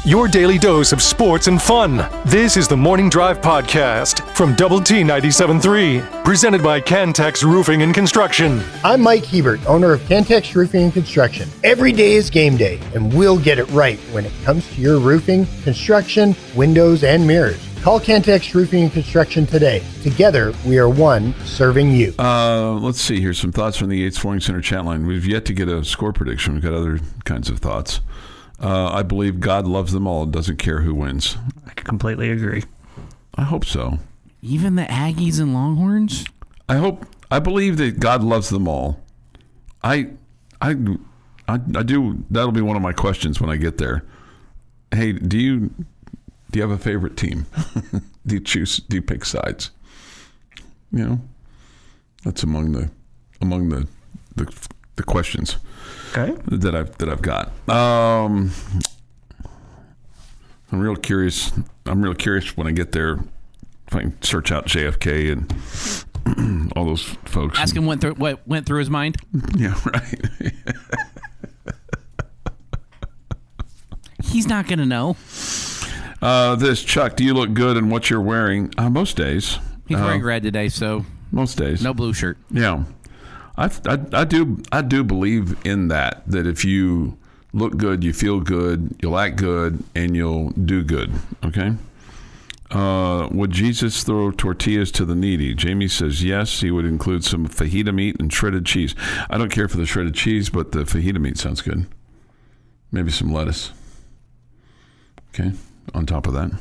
your daily dose of sports and fun. This is the Morning Drive Podcast from Double T 97.3, presented by Cantex Roofing and Construction. I'm Mike Hebert, owner of Cantex Roofing and Construction. Every day is game day, and we'll get it right when it comes to your roofing, construction, windows, and mirrors. Call Cantex Roofing and Construction today. Together, we are one serving you. Let's see here. Some thoughts from the Yates Flooring Center chat line. We've yet to get a score prediction. We've got other kinds of thoughts. I believe God loves them all. Doesn't care who wins. I completely agree. I hope so. Even the Aggies and Longhorns? I believe that God loves them all. I do. That'll be one of my questions when I get there. Hey, do you have a favorite team? Do you pick sides? You know, that's among the questions. Okay. That I've got. I'm real curious. I'm real curious when I get there if I can search out JFK and all those folks. Ask him what went through his mind. Yeah, right. He's not going to know. This Chuck, do you look good in what you're wearing? Most days. He's wearing red today, so most days. No blue shirt. Yeah. I do believe in that if you look good, you feel good, you'll act good, and you'll do good. Okay. Would Jesus throw tortillas to the needy? Jamie says yes. He would include some fajita meat and shredded cheese. I don't care for the shredded cheese, but the fajita meat sounds good. Maybe some lettuce. Okay. On top of that.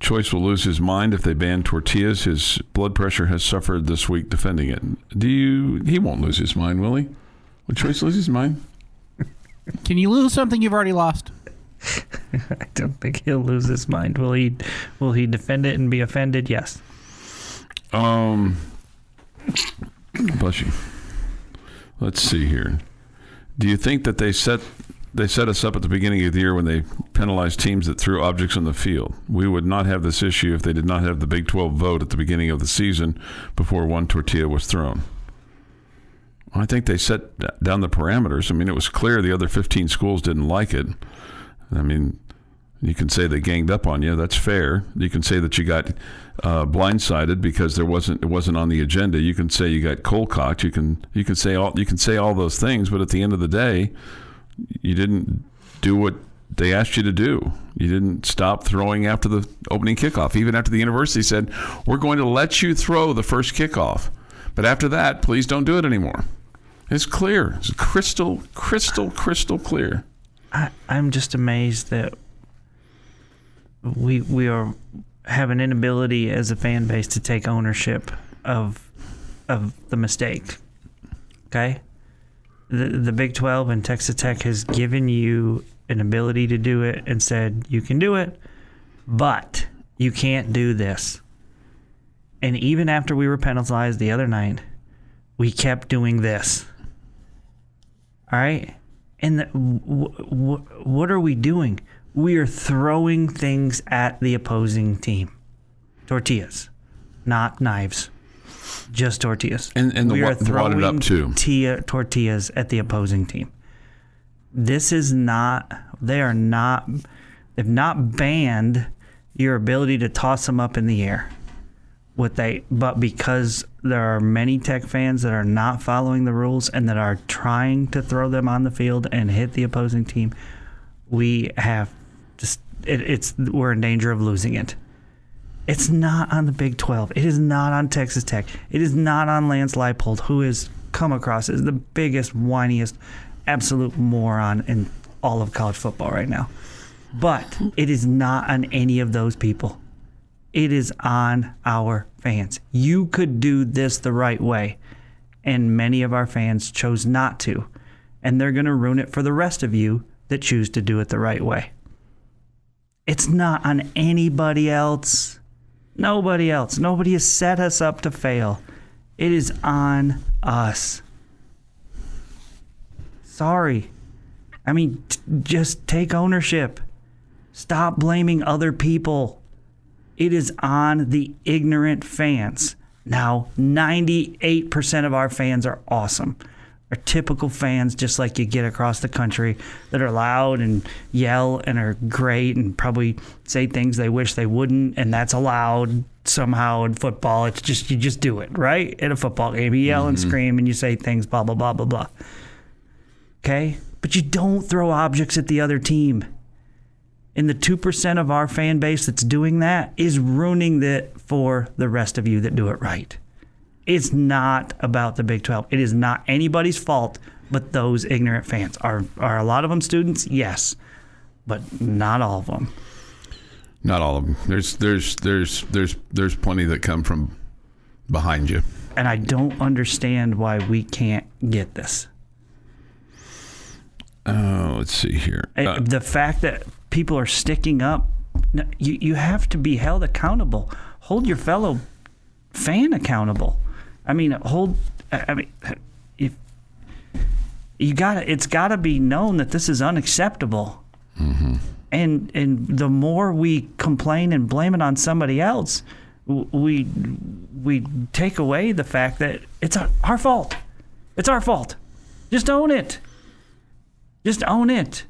Choice will lose his mind if they ban tortillas. His blood pressure has suffered this week defending it. He won't lose his mind, will he? Will Choice lose his mind? Can you lose something you've already lost? I don't think he'll lose his mind. Will he defend it and be offended? Yes. Bless you. Let's see here. Do you think that they set us up at the beginning of the year when they penalized teams that threw objects on the field? We would not have this issue if they did not have the Big 12 vote at the beginning of the season before one tortilla was thrown. I think they set down the parameters. I mean, it was clear the other 15 schools didn't like it. I mean, you can say they ganged up on you. That's fair. You can say that you got blindsided because it wasn't on the agenda. You can say you got cold-cocked. You can say all those things, but at the end of the day, you didn't do what they asked you to do. You didn't stop throwing after the opening kickoff. Even after the university said, we're going to let you throw the first kickoff. But after that, please don't do it anymore. It's clear. It's crystal clear. I'm just amazed that we have an inability as a fan base to take ownership of the mistake. Okay? The Big 12 and Texas Tech has given you an ability to do it and said, you can do it, but you can't do this. And even after we were penalized the other night, we kept doing this. All right? And what are we doing? We are throwing things at the opposing team. Tortillas, not knives. Just tortillas. And we are throwing up too. Tortillas at the opposing team. This is not. They've not banned your ability to toss them up in the air. But because there are many Tech fans that are not following the rules and that are trying to throw them on the field and hit the opposing team, we have just we're in danger of losing it. It's not on the Big 12. It is not on Texas Tech. It is not on Lance Leipold, who has come across as the biggest, whiniest, absolute moron in all of college football right now. But it is not on any of those people. It is on our fans. You could do this the right way, and many of our fans chose not to, and they're going to ruin it for the rest of you that choose to do it the right way. It's not on anybody else. Nobody else. Nobody has set us up to fail. It is on us. Sorry. I mean, just take ownership. Stop blaming other people. It is on the ignorant fans. Now, 98% of our fans are awesome. are typical fans, just like you get across the country, that are loud and yell and are great and probably say things they wish they wouldn't, and that's allowed somehow in football. It's just, you just do it, right? In a football game, you yell and scream and you say things, blah, blah, blah, blah, blah. Okay? But you don't throw objects at the other team. And the 2% of our fan base that's doing that is ruining it for the rest of you that do it right. It's not about the Big 12. It is not anybody's fault but those ignorant fans. Are a lot of them students? Yes. But not all of them. Not all of them. There's plenty that come from behind you. And I don't understand why we can't get this. Let's see here. The fact that people are sticking up, you have to be held accountable. Hold your fellow fan accountable. If it's got to be known that this is unacceptable. Mm-hmm. And the more we complain and blame it on somebody else, we take away the fact that it's our fault. It's our fault. Just own it. Just own it.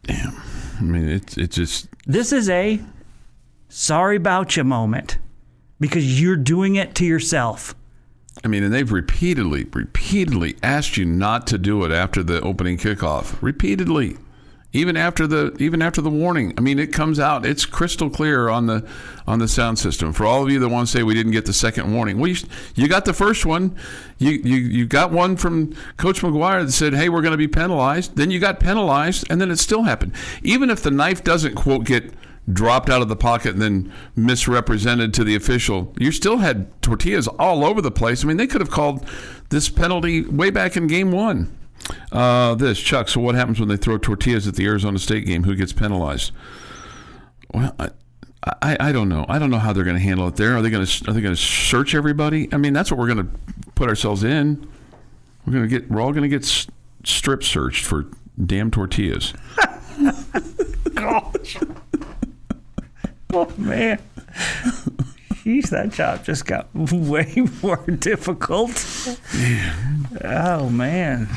Damn. I mean, it's just... This is a sorry about you moment because you're doing it to yourself. I mean, and they've repeatedly asked you not to do it after the opening kickoff. Repeatedly. Even after the warning. I mean, it comes out. It's crystal clear on the sound system. For all of you that want to say we didn't get the second warning, well, you got the first one. You got one from Coach McGuire that said, "Hey, we're going to be penalized." Then you got penalized, and then it still happened. Even if the knife doesn't quote get dropped out of the pocket and then misrepresented to the official, you still had tortillas all over the place. I mean, they could have called this penalty way back in game one. Chuck, so what happens when they throw tortillas at the Arizona State game? Who gets penalized? Well, I don't know. I don't know how they're going to handle it there. Are they going to search everybody? I mean, that's what we're going to put ourselves in. We're all going to get strip searched for damn tortillas. Gosh. Oh man. Jeez, that job just got way more difficult. Oh, man.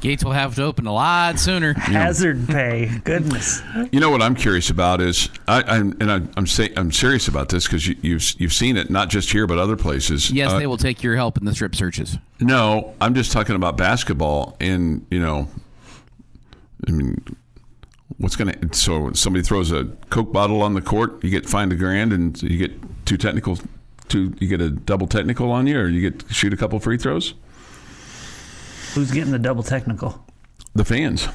Gates will have to open a lot sooner. Hazard pay. Goodness. You know what I'm curious about is, I'm serious about this because you've seen it, not just here but other places. Yes, they will take your help in the strip searches. No, I'm just talking about basketball. And, what's going to... So somebody throws a Coke bottle on the court, you get fined $1,000 and you get you get a double technical on you, or you get to shoot a couple free throws? Who's getting the double technical? The fans.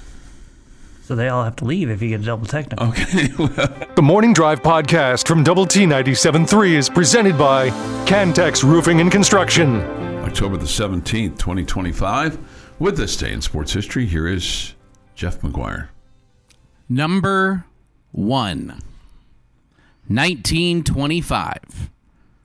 So they all have to leave if you get a double technical. Okay. The Morning Drive podcast from Double T 97.3 is presented by Cantex Roofing and Construction. October the 17th, 2025. With this day in sports history, here is Jeff McGuire. Number 1, 1925.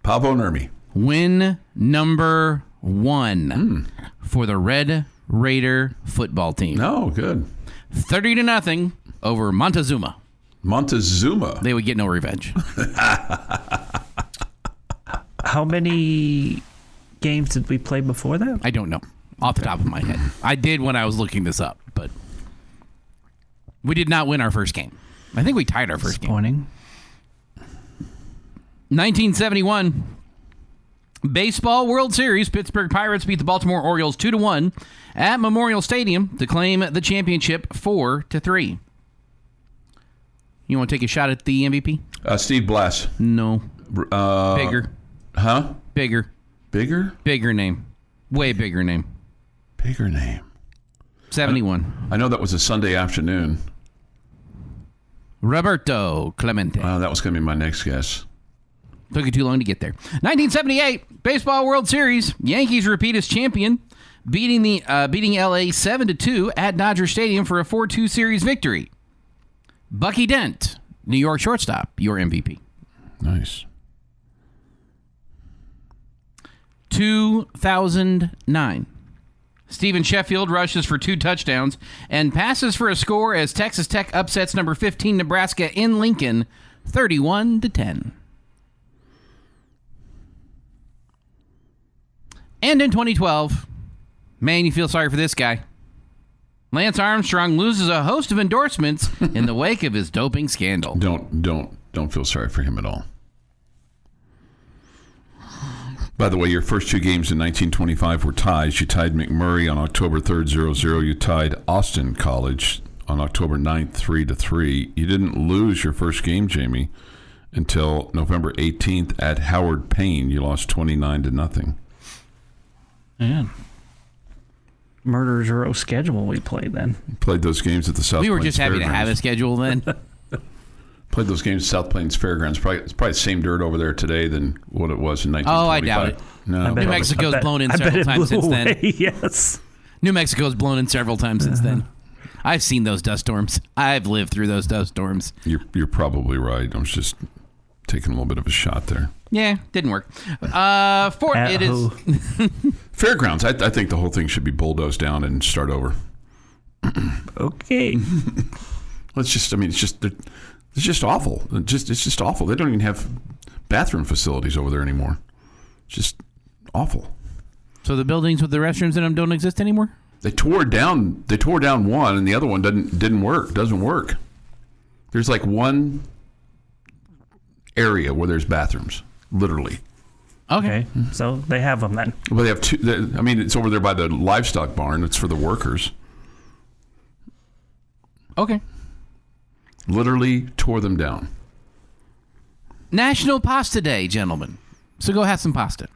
Pavo Nurmi. Win number 1 for the Red Raider football team. Oh, good. 30-0 over Montezuma. Montezuma. They would get no revenge. How many games did we play before that? I don't know off the top of my head. I did when I was looking this up, but we did not win our first game. I think we tied our first game. 1971. Baseball World Series. Pittsburgh Pirates beat the Baltimore Orioles 2-1 at Memorial Stadium to claim the championship 4-3. You want to take a shot at the MVP? Steve Blass. No. Bigger. Huh? Bigger. Bigger? Bigger name. Way bigger name. Bigger name. 71. I know that was a Sunday afternoon. Roberto Clemente. That was going to be my next guess. Took you too long to get there. 1978 Baseball World Series. Yankees repeat as champion, beating LA 7-2 at Dodger Stadium for a 4-2 series victory. Bucky Dent, New York shortstop, your MVP. Nice. 2009. Stephen Sheffield rushes for 2 touchdowns and passes for a score as Texas Tech upsets number 15 Nebraska in Lincoln 31-10. And in 2012, Man, you feel sorry for this guy. Lance Armstrong loses a host of endorsements in the wake of his doping scandal. Don't feel sorry for him at all. By the way, your first two games in 1925 were ties. You tied McMurray on October 3rd, 0-0. You tied Austin College on October 9th, 3-3. You didn't lose your first game, Jamie, until November 18th at Howard Payne. You lost 29-0. Man. Murderer's Row schedule we played then. Played those games at the South We were Plains just happy to Fairgrounds. have a schedule then. Played those games at South Plains Fairgrounds. It's probably the same dirt over there today than what it was in 1925. Oh, I doubt it. No, New Mexico's blown in several times since then. Yes. New Mexico's blown in several times since then. I've seen those dust storms. I've lived through those dust storms. You're probably right. I was just taking a little bit of a shot there. Yeah, didn't work. Fairgrounds. I think the whole thing should be bulldozed down and start over. Okay. It's just awful. It's just awful. They don't even have bathroom facilities over there anymore. It's just awful. So the buildings with the restrooms in them don't exist anymore? They tore down one, and the other one doesn't work. There's like one area where there's bathrooms, literally. Okay. So they have them then. Well, they have two. It's over there by the livestock barn. It's for the workers. Okay. Literally tore them down. National Pasta Day, gentlemen. So go have some pasta.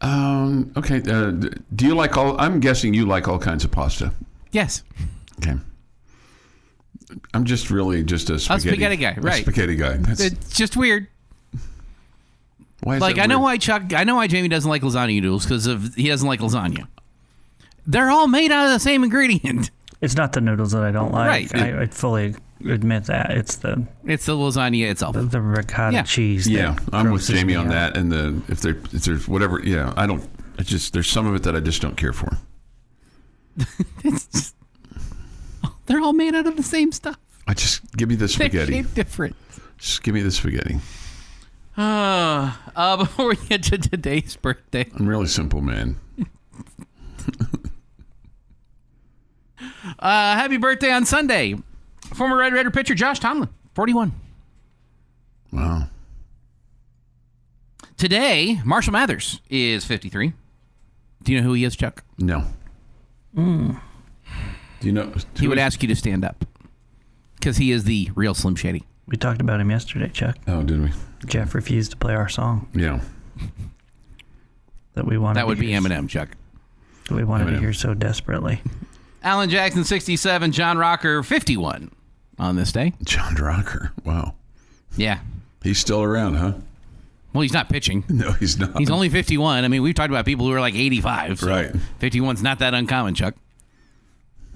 Okay. Do you like I'm guessing you like all kinds of pasta. Yes. Okay. I'm just a spaghetti guy, right? Spaghetti guy. It's just weird. Why is Like, that I know weird? why Jamie doesn't like lasagna noodles, because he doesn't like lasagna. They're all made out of the same ingredient. It's not the noodles that I don't like. Right. I fully admit that. It's the lasagna itself. the ricotta cheese. Yeah, that I'm with grosses Jamie me on out. that. And if there's whatever, yeah, I don't. It's just there's some of it that I just don't care for. It's just, they're all made out of the same stuff. I just give me the They're spaghetti. shaped different. Just give me the spaghetti. Before we get to today's birthday, I'm really simple, man. happy birthday on Sunday, former Red Raider pitcher Josh Tomlin, 41. Wow. Today, Marshall Mathers is 53. Do you know who he is, Chuck? No. Do you know? He would ask you to stand up because he is the real Slim Shady. We talked about him yesterday, Chuck. Oh, did we? Jeff refused to play our song Yeah. that we wanted. That would be Eminem, Chuck. That we wanted to Eminem. hear so desperately. Alan Jackson, 67. John Rocker, 51 on this day. John Rocker. Wow. Yeah. He's still around, huh? Well, he's not pitching. No, he's not. He's only 51. I mean, we've talked about people who are like 85. So Right. 51's not that uncommon, Chuck.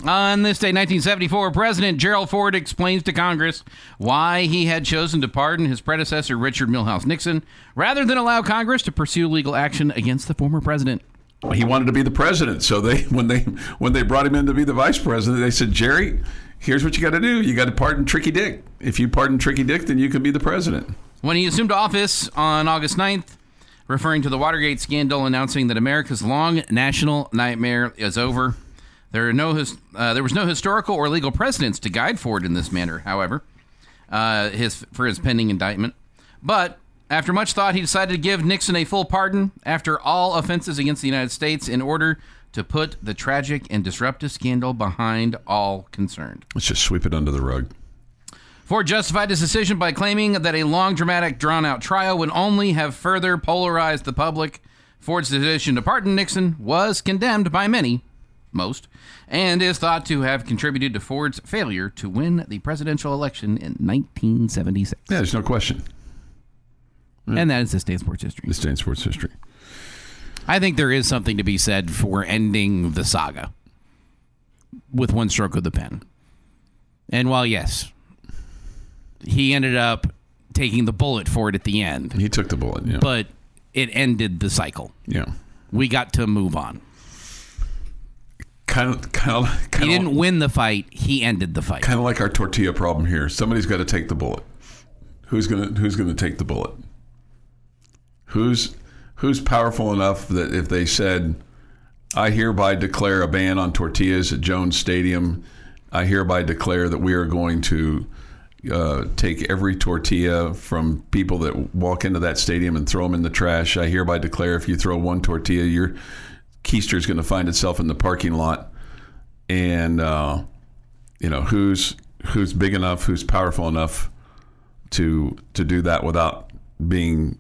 On this day, 1974, President Gerald Ford explains to Congress why he had chosen to pardon his predecessor, Richard Milhouse Nixon, rather than allow Congress to pursue legal action against the former president. He wanted to be the president, so when they brought him in to be the vice president, they said, Jerry, here's what you got to do. You got to pardon Tricky Dick. If you pardon Tricky Dick, then you can be the president. When he assumed office on August 9th, referring to the Watergate scandal, announcing that America's long national nightmare is over. There was no historical or legal precedence to guide Ford in this manner, however, for his pending indictment. But after much thought, he decided to give Nixon a full pardon after all offenses against the United States in order to put the tragic and disruptive scandal behind all concerned. Let's just sweep it under the rug. Ford justified his decision by claiming that a long, dramatic, drawn-out trial would only have further polarized the public. Ford's decision to pardon Nixon was condemned by most, and is thought to have contributed to Ford's failure to win the presidential election in 1976. Yeah, there's no question. And that is this day in sports history. This day in sports history. I think there is something to be said for ending the saga with one stroke of the pen. And while, yes, he ended up taking the bullet for it at the end, He took the bullet, yeah. but it ended the cycle. Yeah. We got to move on. Kind of. He didn't win the fight. He ended the fight. Kind of like our tortilla problem here. Somebody's got to take the bullet. Who's gonna take the bullet? Who's powerful enough that if they said, I hereby declare a ban on tortillas at Jones Stadium. I hereby declare that we are going to take every tortilla from people that walk into that stadium and throw them in the trash. I hereby declare if you throw one tortilla, your keister is going to find itself in the parking lot. And, who's big enough, who's powerful enough to do that without being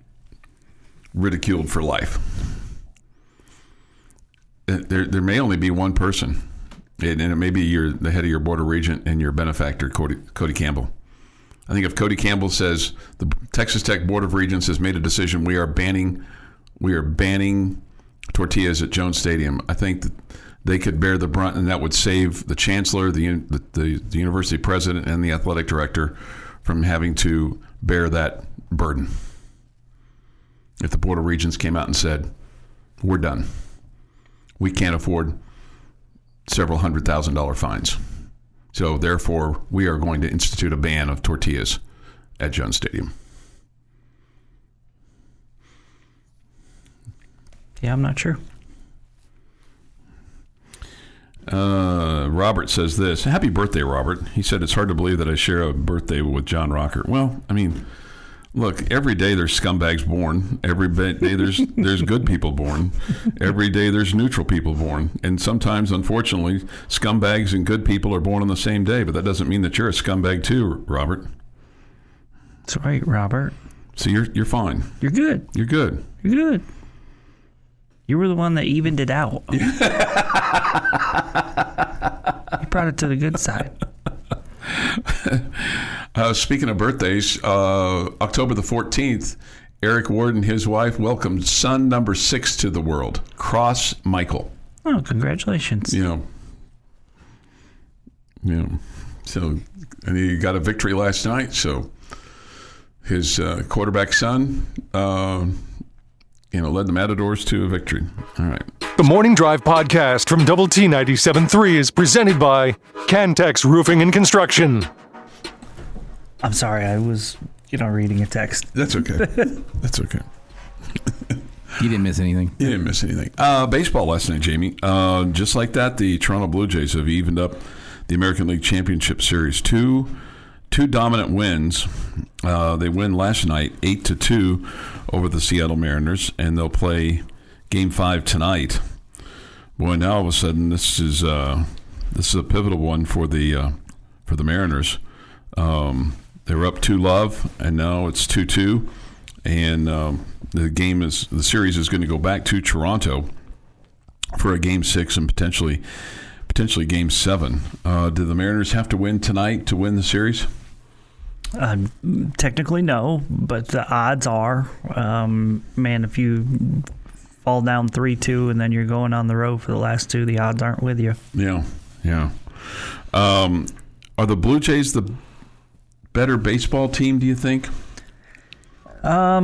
ridiculed for life. There may only be one person, and it may be the head of your board of regent and your benefactor, Cody Campbell. I think if Cody Campbell says the Texas Tech Board of Regents has made a decision, we are banning tortillas at Jones Stadium, I think that they could bear the brunt, and that would save the chancellor, the university president, and the athletic director from having to bear that burden. If the Board of Regents came out and said, we're done. We can't afford several $100,000 fines. So therefore, we are going to institute a ban of tortillas at Jones Stadium. Yeah, I'm not sure. Robert says this. Happy birthday, Robert. He said, it's hard to believe that I share a birthday with John Rocker. Well, I mean, look, every day there's scumbags born. Every day there's good people born. Every day there's neutral people born. And sometimes, unfortunately, scumbags and good people are born on the same day. But that doesn't mean that you're a scumbag too, Robert. That's right, Robert. So you're fine. You're good. You're good. You're good. You were the one that evened it out. You brought it to the good side. Speaking of birthdays, October the 14th, Eric Ward and his wife welcomed son number 6 to the world, Cross Michael. Oh, congratulations. So, and he got a victory last night. So his quarterback son, led the Matadors to a victory. All right. The Morning Drive podcast from Double T 97.3 is presented by Cantex Roofing and Construction. I'm sorry, I was, reading a text. That's okay. That's okay. You didn't miss anything. You didn't miss anything. Baseball last night, Jamie. Just like that, the Toronto Blue Jays have evened up the American League Championship Series. Two dominant wins. They win last night, 8-2 over the Seattle Mariners, and they'll play Game 5 tonight. Boy, now all of a sudden this is a pivotal one for the Mariners. They were up 2-0, and now it's 2-2, and the series is going to go back to Toronto for a Game 6 and potentially Game 7. Do the Mariners have to win tonight to win the series? Technically, no, but the odds are, if you fall down 3-2 and then you're going on the road for the last 2, the odds aren't with you. Yeah. Are the Blue Jays the better baseball team, do you think? I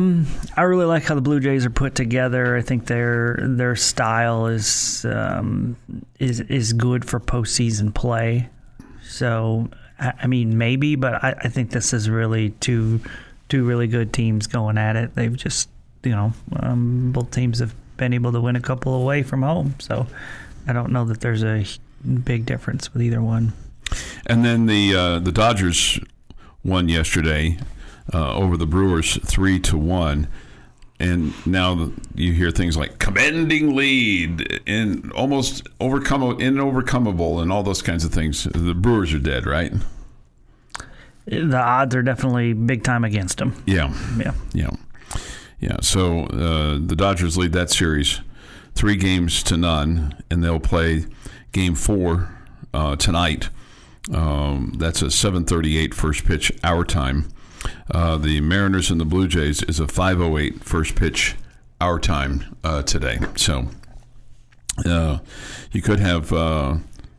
really like how the Blue Jays are put together. I think their style is good for postseason play. So, I mean, maybe, but I think this is really two really good teams going at it. They've just, both teams have been able to win a couple away from home. So I don't know that there's a big difference with either one. And then the Dodgers won yesterday over the Brewers 3-1. And now you hear things like commanding lead and almost inovercomable and all those kinds of things. The Brewers are dead, right? The odds are definitely big time against them. Yeah. So the Dodgers lead that series 3-0, and they'll play Game 4 tonight. That's a 7:38 first pitch our time. The Mariners and the Blue Jays is a 5:08 first pitch our time today. So you could have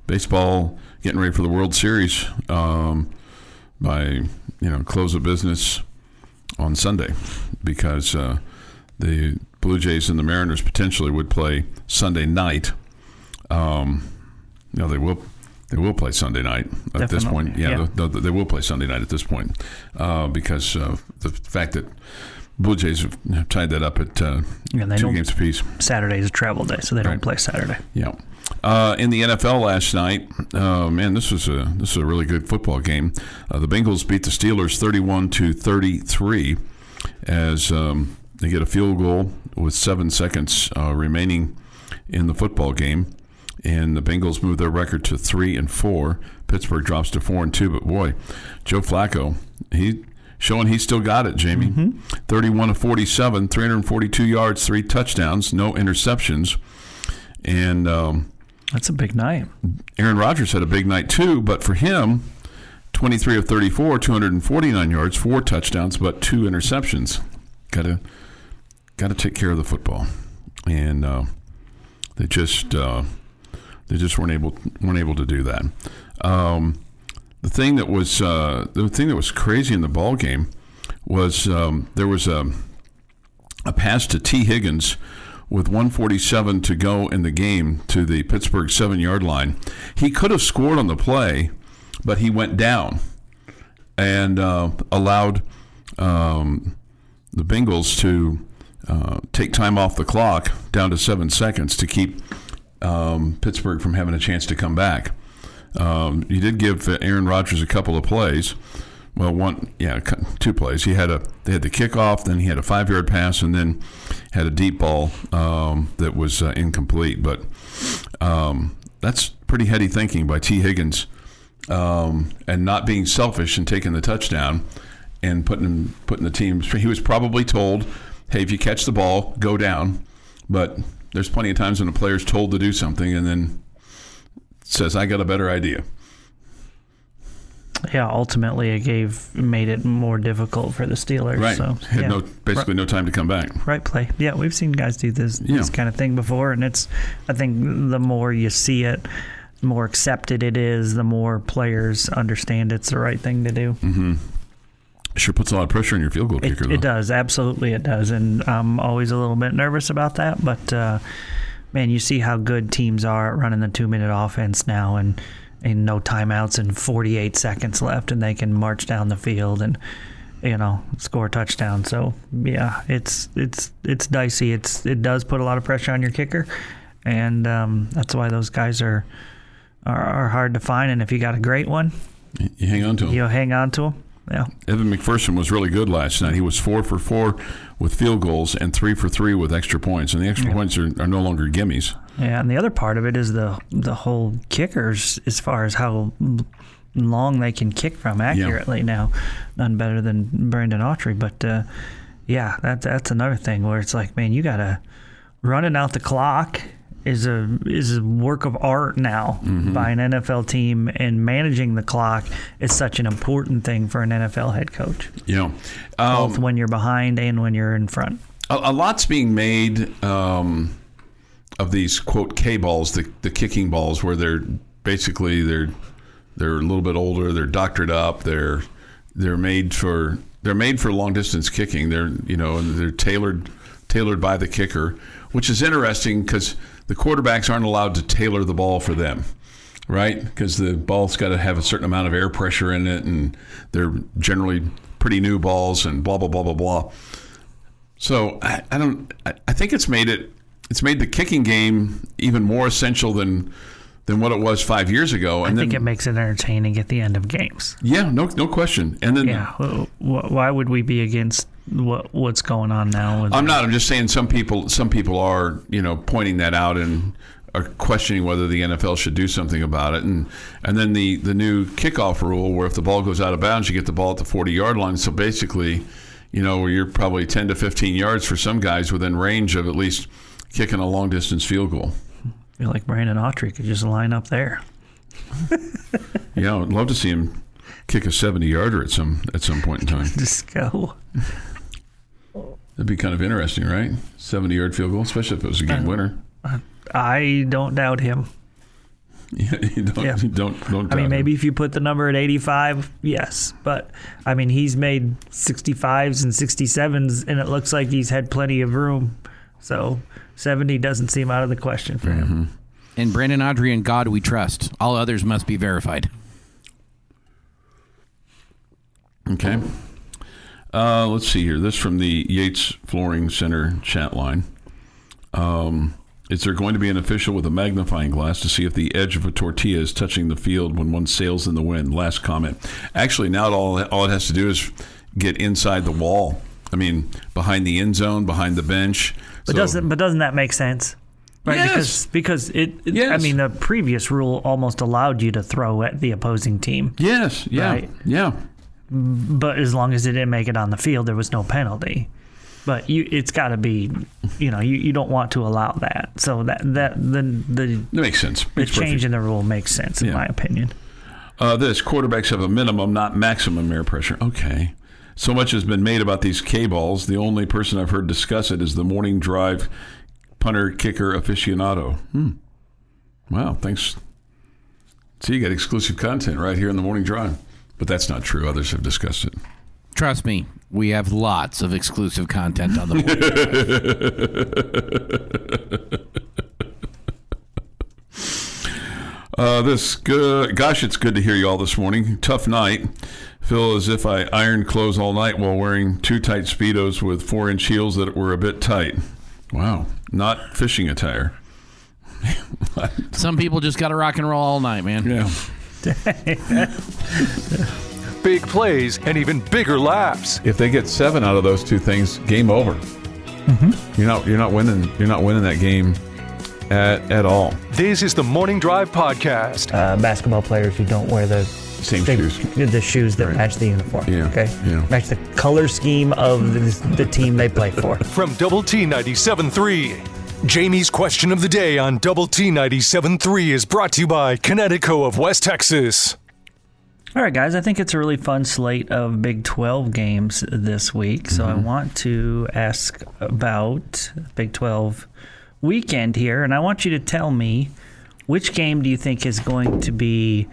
baseball getting ready for the World Series by close of business on Sunday, because the Blue Jays and the Mariners potentially would play Sunday night. They will play Sunday night at this point. Yeah. They will play Sunday night at this point because of the fact that Blue Jays have tied that up at 2 games apiece. Saturday's a travel day, so they don't play Saturday. Yeah. In the NFL last night, man, this was a really good football game. The Bengals beat the Steelers 31-33 as they get a field goal with 7 seconds remaining in the football game, and the Bengals move their record to 3-4. Pittsburgh drops to 4-2. But boy, Joe Flacco, showing he's still got it, Jamie. 31-47, 342 yards, 3 touchdowns, no interceptions. And that's a big night. Aaron Rodgers had a big night too, but for him, 23 of 34, 249 yards, 4 touchdowns, but 2 interceptions. Got to take care of the football, and they just weren't able to do that. The thing that was crazy in the ball game was there was a pass to T. Higgins with 1:47 to go in the game to the Pittsburgh 7-yard line. He could have scored on the play, but he went down and allowed the Bengals to take time off the clock down to 7 seconds to keep Pittsburgh from having a chance to come back. You did give Aaron Rodgers a couple of plays. Well, 2 plays. They had the kickoff, then he had a 5-yard pass, and then had a deep ball that was incomplete. But that's pretty heady thinking by T. Higgins, and not being selfish and taking the touchdown and putting the team. He was probably told, "Hey, if you catch the ball, go down." But there's plenty of times when a player's told to do something and then says, "I got a better idea." Yeah, ultimately it made it more difficult for the Steelers. Right. So, had no time to come back. Right play. Yeah, we've seen guys do this kind of thing before, and I think the more you see it, the more accepted it is, the more players understand it's the right thing to do. Mm-hmm. Sure puts a lot of pressure on your field goal kicker, though. It does. Absolutely it does. And I'm always a little bit nervous about that. But, man, you see how good teams are at running the 2-minute offense now and no timeouts and 48 seconds left, and they can march down the field and, score a touchdown. So, yeah, it's dicey. It does put a lot of pressure on your kicker, and that's why those guys are hard to find. And if you got a great one, you hang on to them. You hang on to them. Yeah. Evan McPherson was really good last night. He was 4 for 4 with field goals and 3 for 3 with extra points. And the extra points are no longer gimmies. Yeah, and the other part of it is the whole kickers, as far as how long they can kick from accurately now. None better than Brandon Autry. But, that's another thing where it's like, man, you got to running out the clock is a work of art now by an NFL team, and managing the clock is such an important thing for an NFL head coach. Yeah, both when you're behind and when you're in front. A lot's being made of these quote K balls, the kicking balls, where they're a little bit older, they're doctored up, they're made for long distance kicking. They're tailored by the kicker, which is interesting because the quarterbacks aren't allowed to tailor the ball for them, right? Because the ball's got to have a certain amount of air pressure in it, and they're generally pretty new balls, and blah blah blah blah blah. So I think it's made the kicking game even more essential than what it was 5 years ago. And I think it makes it entertaining at the end of games. Yeah, no question. And then why would we be against what's going on now? I'm not. I'm just saying some people are pointing that out and are questioning whether the NFL should do something about it. And then the new kickoff rule, where if the ball goes out of bounds, you get the ball at the 40-yard line. So basically, you're probably 10 to 15 yards for some guys within range of at least kicking a long distance field goal. I feel like Brandon Autry could just line up there. Yeah, I'd love to see him kick a 70-yarder at some point in time. Just go. That'd be kind of interesting, right? 70-yard field goal, especially if it was a game winner. I don't doubt him. Yeah, you don't doubt I mean, maybe him. if you put the number at 85, yes. But, I mean, he's made 65s and 67s, and it looks like he's had plenty of room. So 70 doesn't seem out of the question for him. And Brandon Autry, in God we trust. All others must be verified. Okay. Let's see here. This from the Yates Flooring Center chat line. Is there going to be an official with a magnifying glass to see if the edge of a tortilla is touching the field when one sails in the wind? Last comment. Actually, now all it has to do is get inside the wall. I mean, behind the end zone, behind the bench. But doesn't that make sense? Right? Yes. Because Yes. I mean, the previous rule almost allowed you to throw at the opposing team. Yes. Yeah. Right. Yeah. But as long as it didn't make it on the field, there was no penalty. But it's got to be, you don't want to allow that. So that makes sense. The change in the rule makes sense, in my opinion. This quarterbacks have a minimum, not maximum air pressure. Okay. So much has been made about these K-balls. The only person I've heard discuss it is the morning drive punter kicker aficionado. Wow, thanks. See, you got exclusive content right here in the morning drive. But that's not true. Others have discussed it. Trust me, we have lots of exclusive content on the board. Gosh, it's good to hear you all this morning. Tough night. Feel as if I ironed clothes all night while wearing too tight Speedos with 4-inch heels that were a bit tight. Wow, not fishing attire. Some people just got to rock and roll all night, man. Yeah. Big plays and even bigger laughs. If they get 7 out of those two things, game over. Mm-hmm. You're not winning. You're not winning that game at all. This is the Morning Drive Podcast. Basketball players who don't wear the Same shoes. The shoes that match the uniform. Yeah. Okay. Yeah. Match the color scheme of the team they play for. From Double T 97.3. Jamie's question of the day on Double T 97.3 is brought to you by Connecticut of West Texas. All right, guys, I think it's a really fun slate of Big 12 games this week. So I want to ask about Big 12 weekend here, and I want you to tell me which game do you think is going to be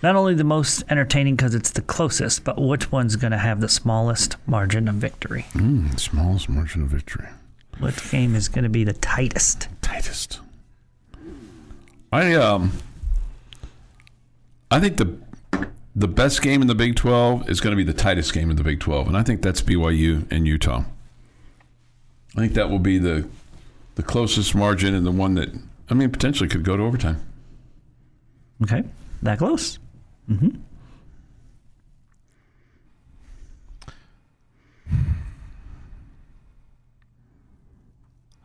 not only the most entertaining because it's the closest, but which one's going to have the smallest margin of victory? Smallest margin of victory. What game is going to be the tightest? I think the best game in the Big 12 is going to be the tightest game in the Big 12, and I think that's BYU and Utah. I think that will be the closest margin and the one that, potentially could go to overtime. Okay, that close. Mm-hmm.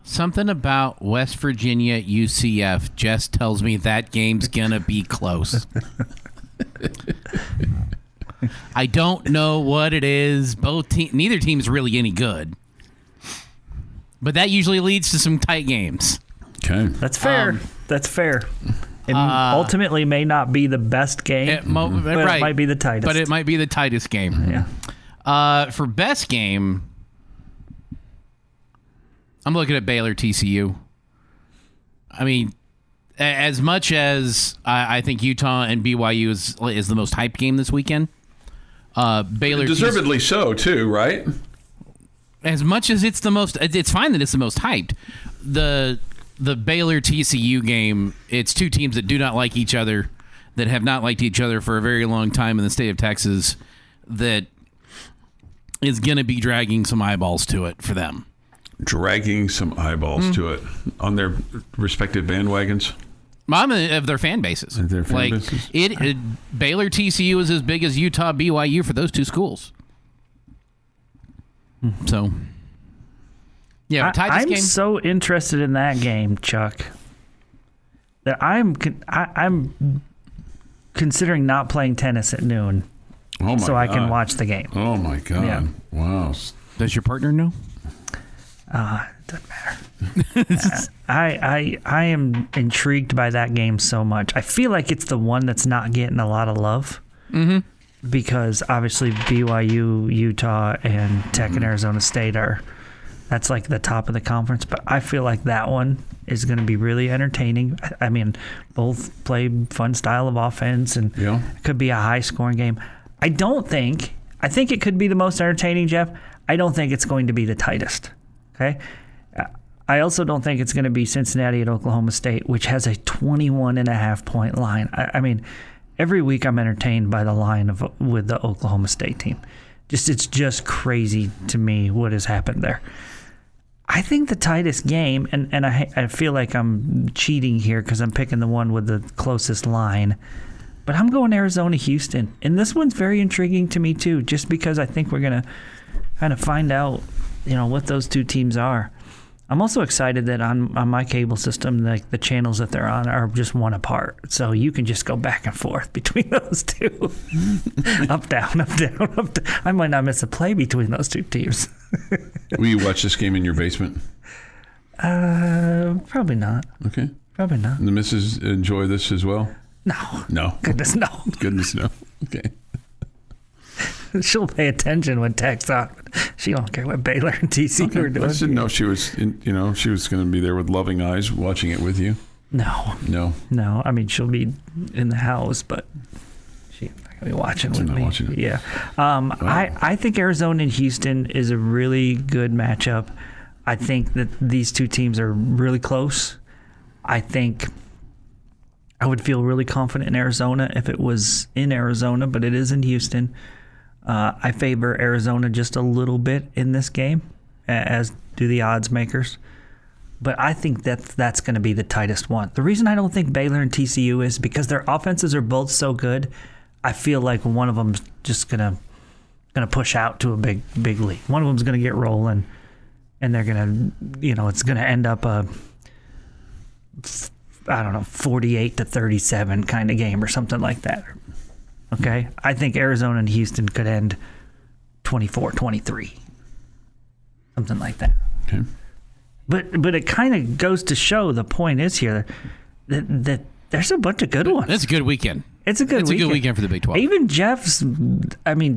Something about West Virginia UCF just tells me that game's gonna be close. I don't know what it is. Neither team's really any good, but that usually leads to some tight games. Okay, that's fair. That's fair. It ultimately may not be the best game, but right. It might be the tightest. But it might be the tightest game. Yeah. For best game, I'm looking at Baylor TCU. As much as I think Utah and BYU is the most hyped game this weekend, Baylor deservedly so too, right? As much as it's fine that it's the most hyped. The Baylor TCU game, it's two teams that do not like each other, that have not liked each other for a very long time in the state of Texas, that is going to be dragging some eyeballs to it for them. Dragging some eyeballs to it on their respective bandwagons. Of their fan bases. Baylor TCU is as big as Utah BYU for those two schools. So, yeah, I'm game. so interested in that game, Chuck, that I'm considering not playing tennis at noon, I can watch the game. Oh my God! Yeah. Wow. Does your partner know? It doesn't matter. I am intrigued by that game so much. I feel like it's the one that's not getting a lot of love. Mm-hmm. Because obviously BYU, Utah, and Tech and Arizona State that's like the top of the conference. But I feel like that one is going to be really entertaining. Both play fun style of offense, and it could be a high-scoring game. I think it could be the most entertaining, Jeff. I don't think it's going to be the tightest. Okay? I also don't think it's going to be Cincinnati at Oklahoma State, which has a 21.5-point line. Every week I'm entertained by the line with the Oklahoma State team. It's just crazy to me what has happened there. I think the tightest game, and I feel like I'm cheating here because I'm picking the one with the closest line, but I'm going Arizona-Houston. And this one's very intriguing to me too, just because I think we're going to kind of find out, what those two teams are. I'm also excited that on my cable system, the channels that they're on are just one apart. So you can just go back and forth between those two. Up, down, up, down, up, down. I might not miss a play between those two teams. Will you watch this game in your basement? Probably not. Okay. Probably not. And the missus enjoy this as well? No. No. Goodness, no. Goodness, no. Okay. She'll pay attention when Tech's on. She don't care what Baylor and TCU are doing. I didn't know she was, she was going to be there with loving eyes watching it with you. No. I mean, she'll be in the house, but she's not going to be watching with me. Watching it. Yeah. I think Arizona and Houston is a really good matchup. I think that these two teams are really close. I think I would feel really confident in Arizona if it was in Arizona, but it is in Houston. I favor Arizona just a little bit in this game, as do the odds makers. But I think that's going to be the tightest one. The reason I don't think Baylor and TCU is because their offenses are both so good. I feel like one of them's just gonna push out to a big lead. One of them's gonna get rolling, and they're gonna, it's gonna end up a 48-37 kind of game or something like that. Okay, I think Arizona and Houston could end 24-23, something like that. Okay. But it kind of goes to show, the point is here that there's a bunch of good ones. It's a good weekend. It's a good weekend for the Big 12. Even Jeff's,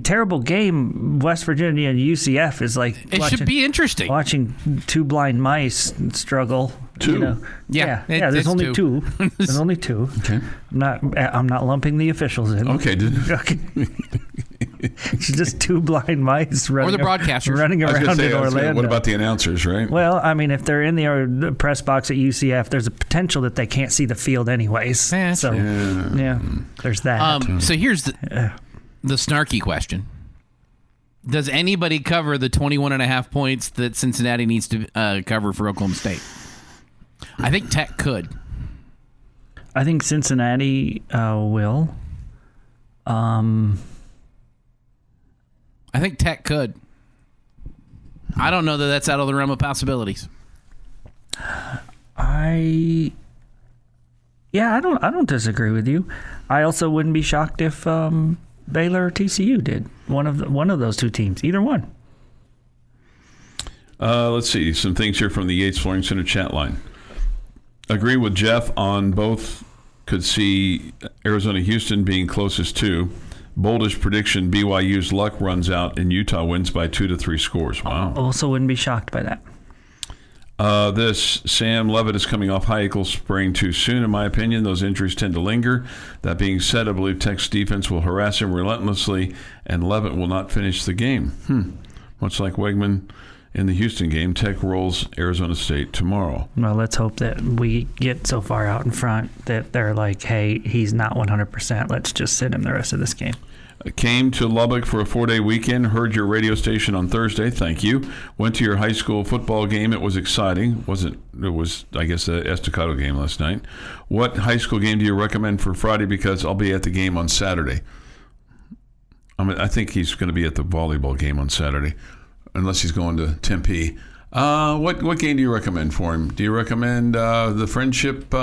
terrible game, West Virginia and UCF is like should be interesting. Watching two blind mice struggle. Two. Yeah. There's only two. There's only two. Okay. I'm not lumping the officials in. Okay. Okay. It's just two blind mice running, or the broadcasters running around in Orlando. What about the announcers, right? Well, if they're in the press box at UCF, there's a potential that they can't see the field anyways. Yeah, so, there's that. So here's the snarky question. Does anybody cover the 21.5 points that Cincinnati needs to cover for Oklahoma State? I think Tech could. I think Cincinnati will. I think Tech could. I don't know that that's out of the realm of possibilities. I don't disagree with you. I also wouldn't be shocked if Baylor or TCU did. One of those two teams, either one. Let's see some things here from the Yates Flooring Center chat line. Agree with Jeff on both. Could see Arizona Houston being closest to. Boldish prediction: BYU's luck runs out and Utah wins by 2 to 3 scores. Wow. Also wouldn't be shocked by that. This Sam Levitt is coming off high ankle sprain too soon, in my opinion. Those injuries tend to linger. That being said, I believe Tech's defense will harass him relentlessly, and Levitt will not finish the game. Much like Wegman in the Houston game, Tech rolls Arizona State tomorrow. Well, let's hope that we get so far out in front that they're like, hey, he's not 100%. Let's just sit him the rest of this game. Came to Lubbock for a 4-day weekend. Heard your radio station on Thursday. Thank you. Went to your high school football game. It was exciting. It was, I guess, the Estacado game last night. What high school game do you recommend for Friday? Because I'll be at the game on Saturday. I think he's going to be at the volleyball game on Saturday, unless he's going to Tempe. What game do you recommend for him? Do you recommend the Friendship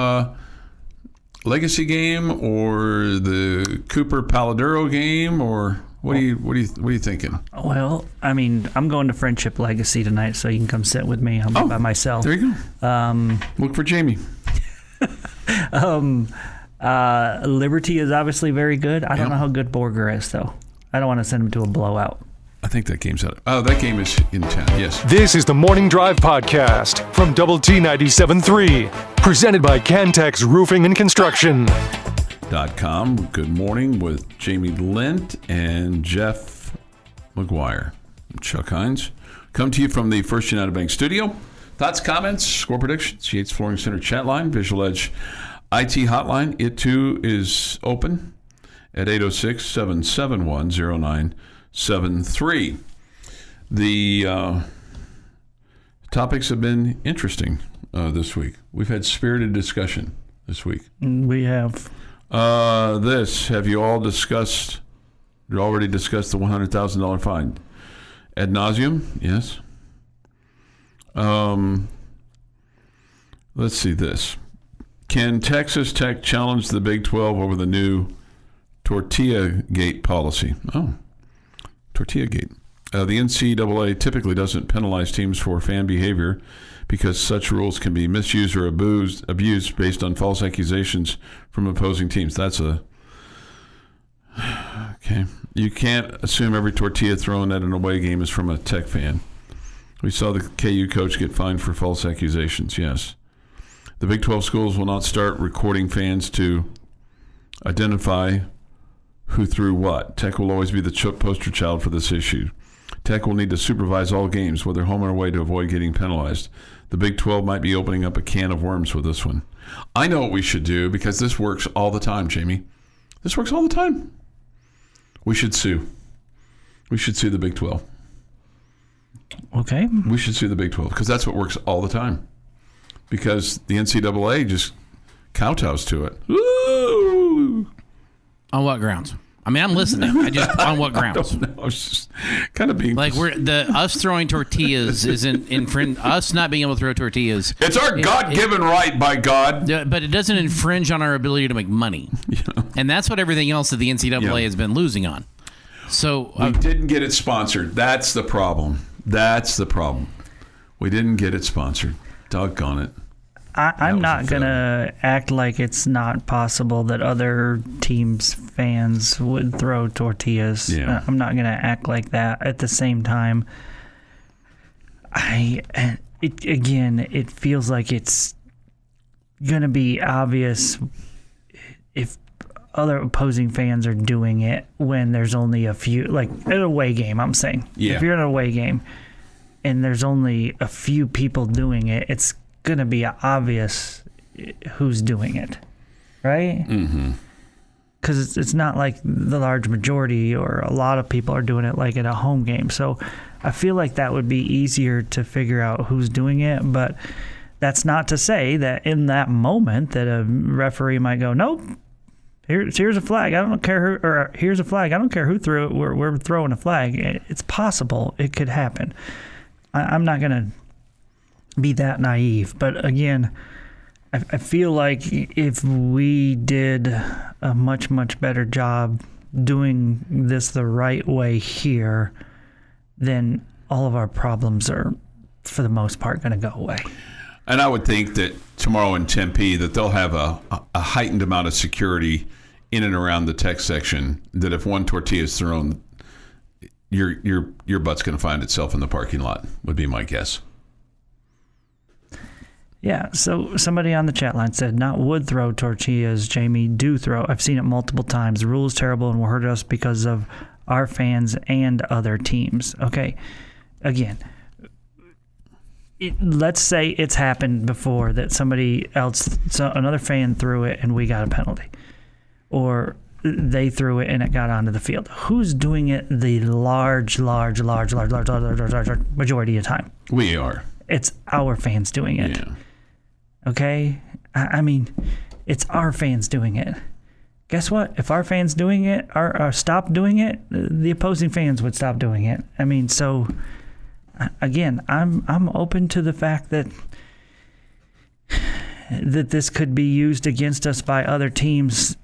Legacy game or the Cooper Paladuro game, or what are you thinking? Well, I'm going to Friendship Legacy tonight, so you can come sit with me. I'll be by myself. There you go. Look for Jamie. Liberty is obviously very good. I don't know how good Borger is, though. I don't want to send him to a blowout. I think that game's out. Oh, that game is in town, yes. This is the Morning Drive Podcast from Double T 97.3, presented by Cantex Roofing and Construction. .com. Good morning with Jamie Lent and Jeff McGuire. I'm Chuck Heinz. Come to you from the First United Bank studio. Thoughts, comments, score predictions, Yates Flooring Center chat line, Visual Edge IT hotline. It too is open at 806-771-0969. 7-3. The topics have been interesting this week. We've had spirited discussion this week. We have. Have you all discussed? You already discussed the $100,000 fine ad nauseum? Yes. Let's see this. Can Texas Tech challenge the Big 12 over the new tortilla gate policy? Oh, tortilla gate. The NCAA typically doesn't penalize teams for fan behavior because such rules can be misused or abused based on false accusations from opposing teams. Okay. You can't assume every tortilla thrown at an away game is from a Tech fan. We saw the KU coach get fined for false accusations, yes. The Big 12 schools will not start recording fans to identify who threw what. Tech will always be the poster child for this issue. Tech will need to supervise all games, whether home or away, to avoid getting penalized. The Big 12 might be opening up a can of worms with this one. I know what we should do because this works all the time, Jamie. This works all the time. We should sue. We should sue the Big 12. Okay. We should sue the Big 12 because that's what works all the time. Because the NCAA just kowtows to it. Ooh. On what grounds? I mean, I'm listening. On what grounds? I don't know. I was just kind of being like us throwing tortillas isn't infringe. Us not being able to throw tortillas. It's our God-given right, by God. But it doesn't infringe on our ability to make money, and that's what everything else that the NCAA has been losing on. So we didn't get it sponsored. That's the problem. We didn't get it sponsored. Doggone it. I'm not going to act like it's not possible that other teams' fans would throw tortillas. Yeah. I'm not going to act like that. At the same time, it feels like it's going to be obvious if other opposing fans are doing it when there's only a few, like at an away game, I'm saying. Yeah. If you're at an away game and there's only a few people doing it, it's going to be obvious who's doing it, right? Mm-hmm. Because it's not like the large majority or a lot of people are doing it like at a home game. So I feel like that would be easier to figure out who's doing it. But that's not to say that in that moment that a referee might go, nope, here's a flag. I don't care who, or here's a flag. I don't care who threw it. We're throwing a flag. It's possible. It could happen. I'm not going to be that naive. But again, I feel like if we did a much, much better job doing this the right way here, then all of our problems are, for the most part, going to go away. And I would think that tomorrow in Tempe that they'll have a heightened amount of security in and around the tech section, that if one tortilla is thrown, your butt's going to find itself in the parking lot, would be my guess. Yeah, so somebody on the chat line said, not would throw tortillas, Jamie, do throw. I've seen it multiple times. The rule is terrible and will hurt us because of our fans and other teams. Okay, again, let's say it's happened before that somebody else, another fan threw it and we got a penalty. Or they threw it and it got onto the field. Who's doing it the large majority of the time? We are. It's our fans doing it. Yeah. Okay? I mean, it's our fans doing it. Guess what? If our fans doing it or stop doing it, the opposing fans would stop doing it. I mean, so again, I'm open to the fact that this could be used against us by other teams.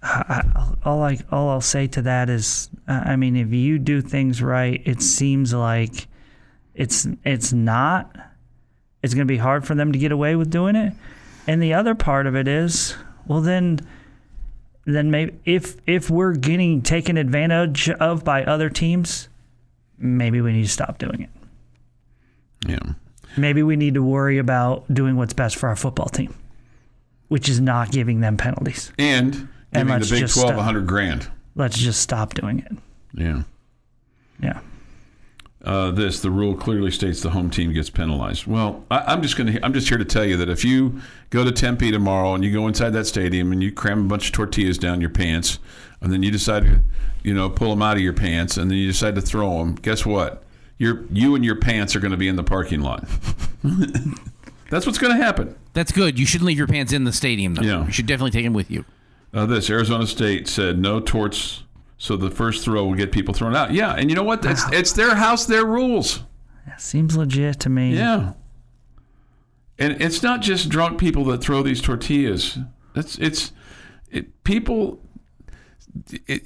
All I'll say to that is, I mean, if you do things right, it seems like it's not. It's going to be hard for them to get away with doing it. And the other part of it is, well, then maybe if we're getting taken advantage of by other teams, maybe we need to stop doing it. Yeah. Maybe we need to worry about doing what's best for our football team, which is not giving them penalties. And giving the Big 12 $100,000. Let's just stop doing it. Yeah. Yeah. The rule clearly states the home team gets penalized. Well, I'm just here to tell you that if you go to Tempe tomorrow and you go inside that stadium and you cram a bunch of tortillas down your pants, and then you decide to, pull them out of your pants, and then you decide to throw them, guess what? You and your pants are going to be in the parking lot. That's what's going to happen. That's good. You shouldn't leave your pants in the stadium, though. Yeah. You should definitely take them with you. Arizona State said no torts, so the first throw will get people thrown out. Yeah, and you know what? It's their house, their rules. That seems legit to me. Yeah. And it's not just drunk people that throw these tortillas. People.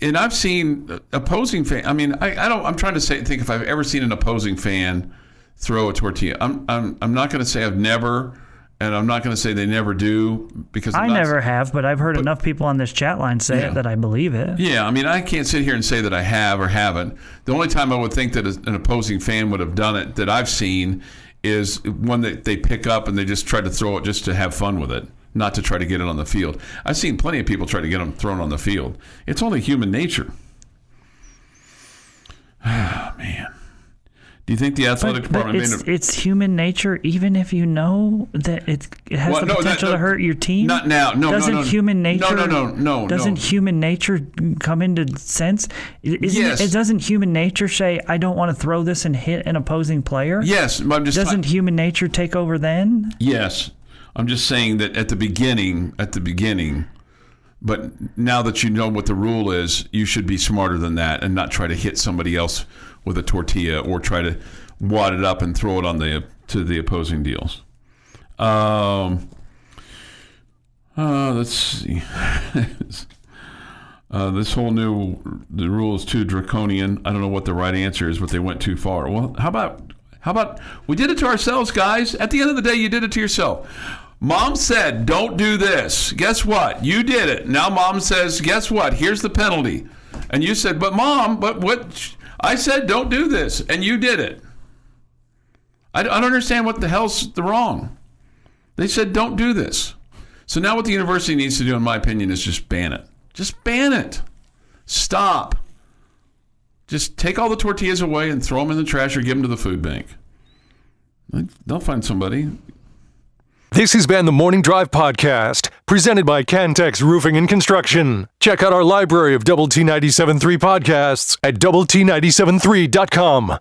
And I've seen opposing fans. I mean, I'm trying to think if I've ever seen an opposing fan throw a tortilla. I'm not going to say I've never, and I'm not going to say they never do, because I never have, but I've heard enough people on this chat line say it that I believe it. Yeah, I mean, I can't sit here and say that I have or haven't. The only time I would think that an opposing fan would have done it that I've seen is one that they pick up and they just try to throw it just to have fun with it, not to try to get it on the field. I've seen plenty of people try to get them thrown on the field. It's only human nature. Oh, man. Do you think the athletic department it's human nature, even if you know that it has the potential to hurt your team? Not now. No, doesn't human nature? No. Doesn't human nature come into sense? Yes. Doesn't human nature say, I don't want to throw this and hit an opposing player? Yes. Doesn't human nature take over then? Yes. I'm just saying that at the beginning, but now that you know what the rule is, you should be smarter than that and not try to hit somebody else with a tortilla or try to wad it up and throw it to the opposing deals. Let's see. This whole the rule is too draconian. I don't know what the right answer is, but they went too far. Well, how about we did it to ourselves, guys? At the end of the day, you did it to yourself. Mom said, don't do this. Guess what? You did it. Now Mom says, guess what? Here's the penalty. And you said, but Mom, but what? I said, don't do this. And you did it. I don't understand what the hell's the wrong. They said, don't do this. So now what the university needs to do, in my opinion, is just ban it. Just ban it. Stop. Just take all the tortillas away and throw them in the trash or give them to the food bank. They'll find somebody. This has been the Morning Drive Podcast, presented by Cantex Roofing and Construction. Check out our library of Double T 97.3 podcasts at doublet97.3.com.